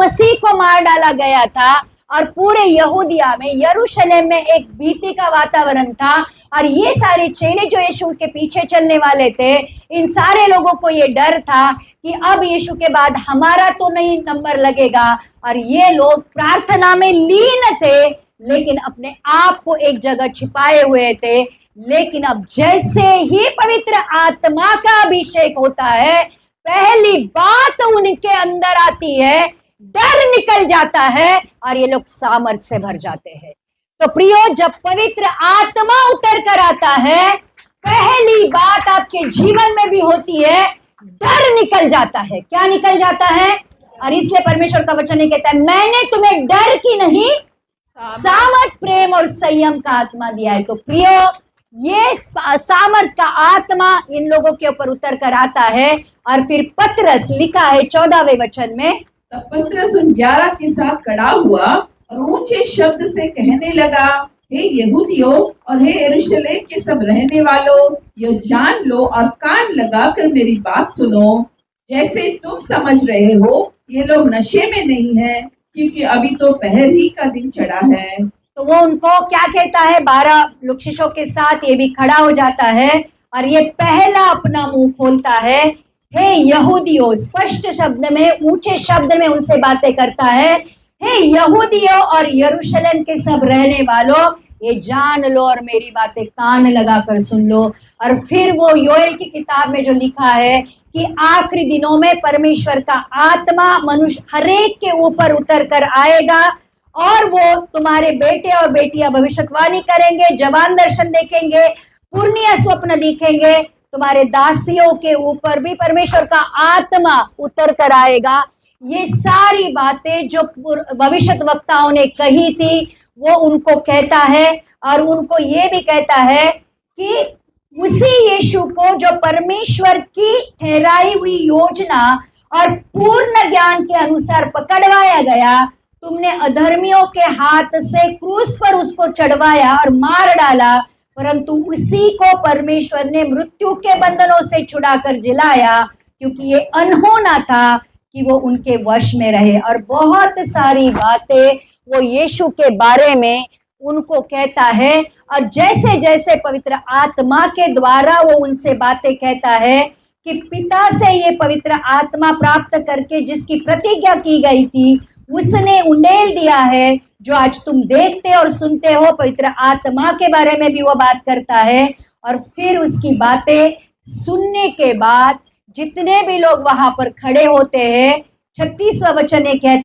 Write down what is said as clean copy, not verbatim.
मसीह को मार डाला गया था और पूरे यहूदिया में, यरूशलेम में एक भीति का वातावरण था। और ये सारे चेले जो यीशु के पीछे चलने वाले थे, इन सारे लोगों को ये डर था कि अब यीशु के बाद हमारा तो नहीं नंबर लगेगा। और ये लोग प्रार्थना में लीन थे, लेकिन अपने आप को एक जगह छिपाए हुए थे। लेकिन अब जैसे ही पवित्र आत्मा का अभिषेक होता है, पहली बात उनके अंदर आती है, डर निकल जाता है और ये लोग सामर्थ्य से भर जाते हैं। तो प्रियो, जब पवित्र आत्मा उतर कर आता है, पहली बात आपके जीवन में भी होती है, डर निकल जाता है। क्या निकल जाता है? और इसलिए परमेश्वर का वचन ये कहता है, मैंने तुम्हें डर की नहीं, सामर्थ, प्रेम और संयम का आत्मा दिया है। तो प्रियो, ये सामर्थ का आत्मा इन लोगों के ऊपर उतर कर आता है। और फिर पतरस, लिखा है 14वें वचन में, तब पतरस उन 11 के साथ खड़ा हुआ और ऊंचे शब्द से कहने लगा, हे यहूदियों और हे यरूशलेम के सब रहने वालों, यह जान लो और कान लगाकर मेरी बात सुनो। जैसे तुम समझ रहे हो, ये लोग नशे में नहीं है, क्योंकि अभी तो पहर ही का दिन चढ़ा है। तो वो उनको क्या कहता है? 12 लोग शिष्यों के साथ ये भी खड़ा हो जाता है और ये पहला अपना मुंह खोलता है, हे यहूदियों, स्पष्ट शब्द में, ऊंचे शब्द में उनसे बातें करता है, हे यहूदियों और यरूशलेम के सब रहने वालों, ये जान लो और मेरी बातें कान लगाकर सुन लो। और फिर वो योएल की किताब में जो लिखा है कि आखिरी दिनों में परमेश्वर का आत्मा मनुष्य हरेक के ऊपर उतर कर आएगा और वो तुम्हारे बेटे और बेटियां भविष्यवाणी करेंगे, जवान दर्शन देखेंगे, पूर्णिया स्वप्न दिखेंगे। तुम्हारे दासियों के ऊपर भी परमेश्वर का आत्मा उतर कर आएगा। ये सारी बातें जो भविष्य वक्ताओं ने कही थी, वो उनको कहता है। और उनको ये भी कहता है कि उसी यीशु को जो परमेश्वर की ठहराई हुई योजना और पूर्ण ज्ञान के अनुसार पकड़वाया गया, तुमने अधर्मियों के हाथ से क्रूस पर उसको चढ़वाया और मार डाला, परंतु उसी को परमेश्वर ने मृत्यु के बंधनों से छुड़ाकर जिलाया, क्योंकि ये अनहोना था कि वो उनके वश में रहे। और बहुत सारी बातें वो यीशु के बारे में उनको कहता है। और जैसे जैसे पवित्र आत्मा के द्वारा वो उनसे बातें कहता है कि पिता से ये पवित्र आत्मा प्राप्त करके जिसकी प्रतिज्ञा की गई थी, उसने उंडेल दिया है, जो आज तुम देखते और सुनते हो। पवित्र आत्मा के बारे में भी वो बात करता है। और फिर उसकी बातें सुनने के बाद जितने भी लोग वहां पर खड़े होते हैं, 36वां वचन ये कहता